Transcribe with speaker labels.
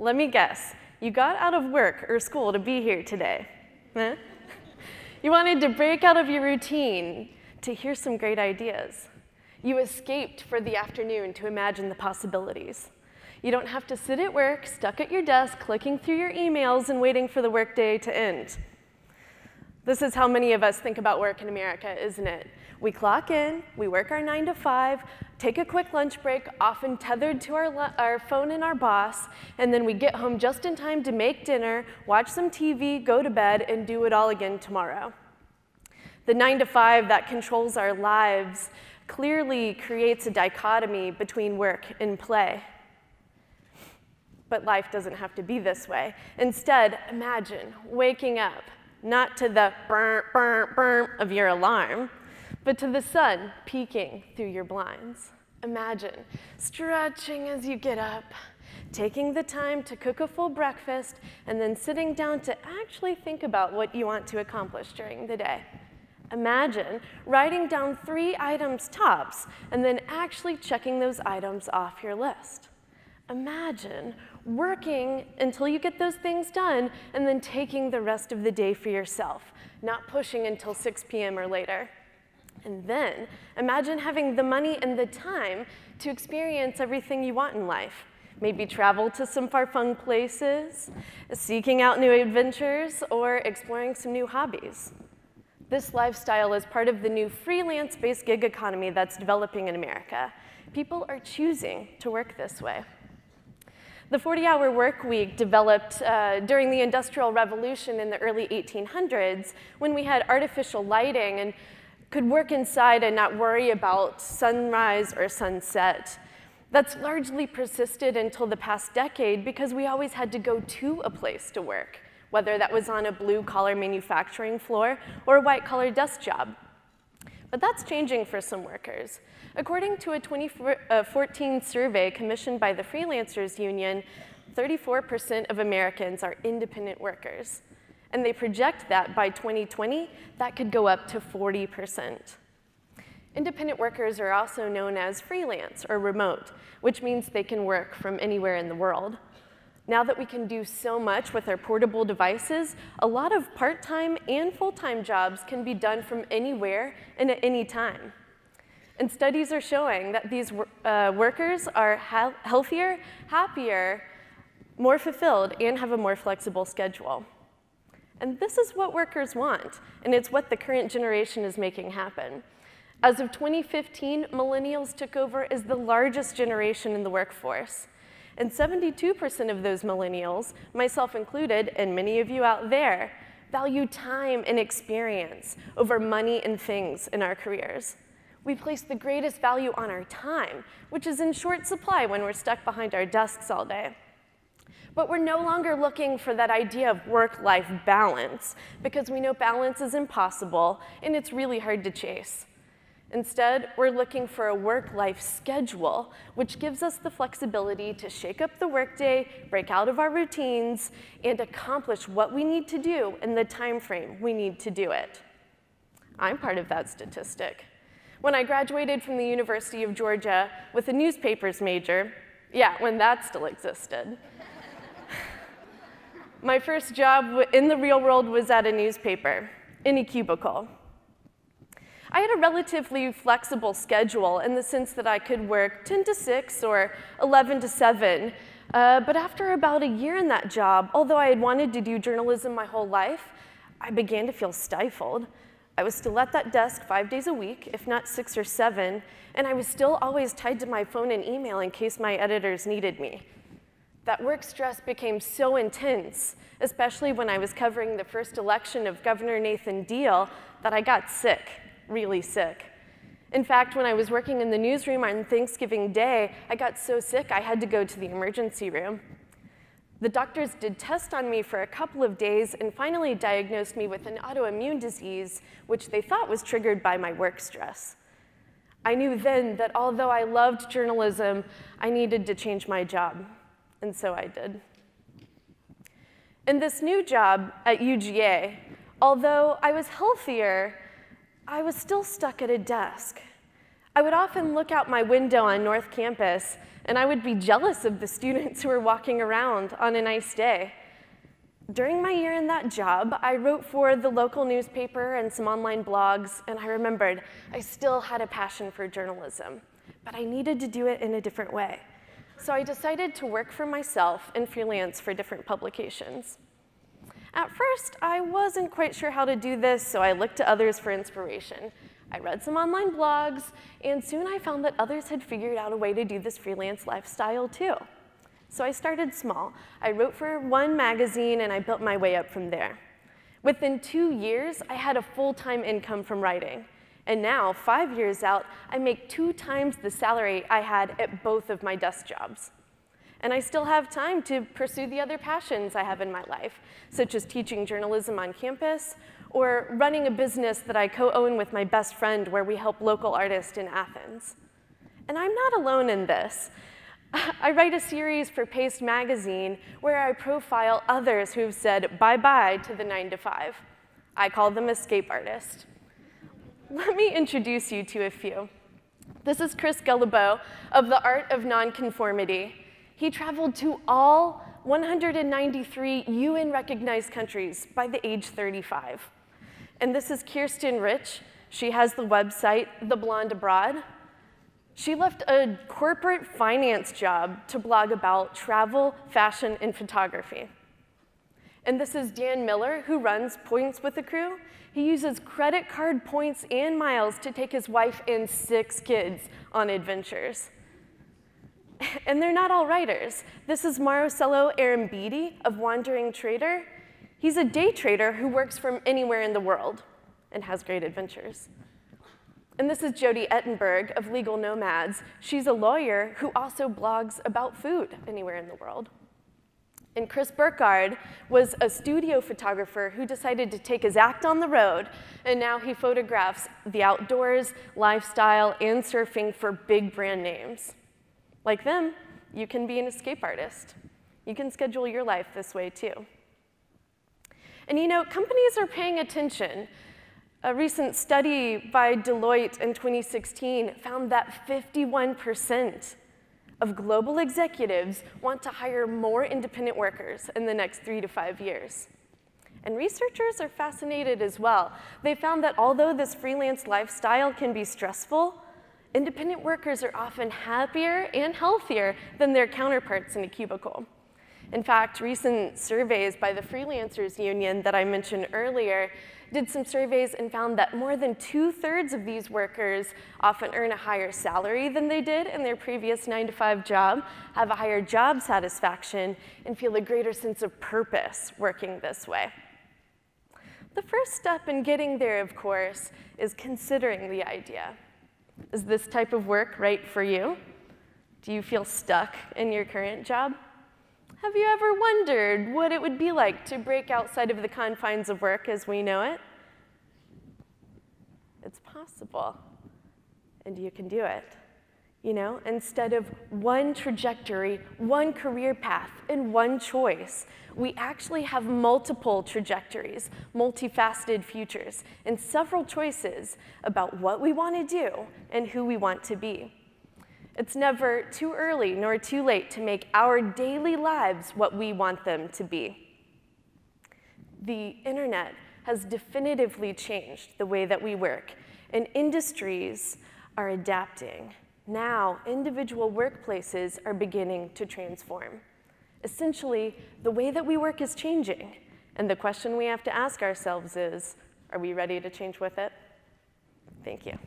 Speaker 1: let me guess. You got out of work or school to be here today. Huh? You wanted to break out of your routine to hear some great ideas. You escaped for the afternoon to imagine the possibilities. You don't have to sit at work, stuck at your desk, clicking through your emails and waiting for the workday to end. This is how many of us think about work in America, isn't it? We clock in, we work our 9 to 5, take a quick lunch break, often tethered to our phone and our boss, and then we get home just in time to make dinner, watch some TV, go to bed, and do it all again tomorrow. The 9 to 5 that controls our lives clearly creates a dichotomy between work and play. But life doesn't have to be this way. Instead, imagine waking up, not to the burn, burn, burn of your alarm, but to the sun peeking through your blinds. Imagine stretching as you get up, taking the time to cook a full breakfast, and then sitting down to actually think about what you want to accomplish during the day. Imagine writing down 3 items tops, and then actually checking those items off your list. Imagine working until you get those things done, and then taking the rest of the day for yourself, not pushing until 6 p.m. or later. And then imagine having the money and the time to experience everything you want in life. Maybe travel to some far-flung places, seeking out new adventures, or exploring some new hobbies. This lifestyle is part of the new freelance-based gig economy that's developing in America. People are choosing to work this way. The 40-hour work week developed during the Industrial Revolution in the early 1800s, when we had artificial lighting and could work inside and not worry about sunrise or sunset. That's largely persisted until the past decade because we always had to go to a place to work, whether that was on a blue-collar manufacturing floor or a white-collar desk job. But that's changing for some workers. According to a 2014 survey commissioned by the Freelancers Union, 34% of Americans are independent workers. And they project that by 2020, that could go up to 40%. Independent workers are also known as freelance or remote, which means they can work from anywhere in the world. Now that we can do so much with our portable devices, a lot of part-time and full-time jobs can be done from anywhere and at any time. And studies are showing that these workers are healthier, happier, more fulfilled, and have a more flexible schedule. And this is what workers want, and it's what the current generation is making happen. As of 2015, Millennials took over as the largest generation in the workforce. And 72% of those Millennials, myself included, and many of you out there, value time and experience over money and things in our careers. We place the greatest value on our time, which is in short supply when we're stuck behind our desks all day. But we're no longer looking for that idea of work-life balance, because we know balance is impossible and it's really hard to chase. Instead, we're looking for a work-life schedule, which gives us the flexibility to shake up the workday, break out of our routines, and accomplish what we need to do in the time frame we need to do it. I'm part of that statistic. When I graduated from the University of Georgia with a newspapers major, when that still existed, my first job in the real world was at a newspaper, in a cubicle. I had a relatively flexible schedule in the sense that I could work 10 to 6 or 11 to 7. But after about a year in that job, although I had wanted to do journalism my whole life, I began to feel stifled. I was still at that desk 5 days a week, if not 6 or 7, and I was still always tied to my phone and email in case my editors needed me. That work stress became so intense, especially when I was covering the first election of Governor Nathan Deal, that I got sick. Really sick. In fact, when I was working in the newsroom on Thanksgiving Day, I got so sick I had to go to the emergency room. The doctors did tests on me for a couple of days and finally diagnosed me with an autoimmune disease, which they thought was triggered by my work stress. I knew then that although I loved journalism, I needed to change my job, and so I did. In this new job at UGA, although I was healthier, I was still stuck at a desk. I would often look out my window on North Campus, and I would be jealous of the students who were walking around on a nice day. During my year in that job, I wrote for the local newspaper and some online blogs, and I remembered I still had a passion for journalism, but I needed to do it in a different way. So I decided to work for myself and freelance for different publications. At first, I wasn't quite sure how to do this, so I looked to others for inspiration. I read some online blogs, and soon I found that others had figured out a way to do this freelance lifestyle too. So I started small. I wrote for one magazine, and I built my way up from there. Within 2 years, I had a full-time income from writing. And now, 5 years out, I make 2 times the salary I had at both of my desk jobs. And I still have time to pursue the other passions I have in my life, such as teaching journalism on campus, or running a business that I co-own with my best friend where we help local artists in Athens. And I'm not alone in this. I write a series for Paste Magazine where I profile others who've said bye-bye to the 9-to-5. I call them escape artists. Let me introduce you to a few. This is Chris Guillebeau of The Art of Nonconformity. He traveled to all 193 UN-recognized countries by the age 35. And this is Kirsten Rich. She has the website, The Blonde Abroad. She left a corporate finance job to blog about travel, fashion, and photography. And this is Dan Miller, who runs Points with a Crew. He uses credit card points and miles to take his wife and 6 kids on adventures. And they're not all writers. This is Marcelo Arambidi of Wandering Trader. He's a day trader who works from anywhere in the world and has great adventures. And this is Jody Ettenberg of Legal Nomads. She's a lawyer who also blogs about food anywhere in the world. And Chris Burkhardt was a studio photographer who decided to take his act on the road, and now he photographs the outdoors, lifestyle, and surfing for big brand names. Like them, you can be an escape artist. You can schedule your life this way too. And you know, companies are paying attention. A recent study by Deloitte in 2016 found that 51% of global executives want to hire more independent workers in the next 3 to 5 years. And researchers are fascinated as well. They found that although this freelance lifestyle can be stressful, independent workers are often happier and healthier than their counterparts in a cubicle. In fact, recent surveys by the Freelancers Union that I mentioned earlier did some surveys and found that more than 2/3 of these workers often earn a higher salary than they did in their previous 9-to-5 job, have a higher job satisfaction, and feel a greater sense of purpose working this way. The first step in getting there, of course, is considering the idea. Is this type of work right for you? Do you feel stuck in your current job? Have you ever wondered what it would be like to break outside of the confines of work as we know it? It's possible, and you can do it. You know, instead of one trajectory, one career path, and one choice, we actually have multiple trajectories, multifaceted futures, and several choices about what we want to do and who we want to be. It's never too early nor too late to make our daily lives what we want them to be. The internet has definitively changed the way that we work, and industries are adapting. Now, individual workplaces are beginning to transform. Essentially, the way that we work is changing, and the question we have to ask ourselves is, are we ready to change with it? Thank you.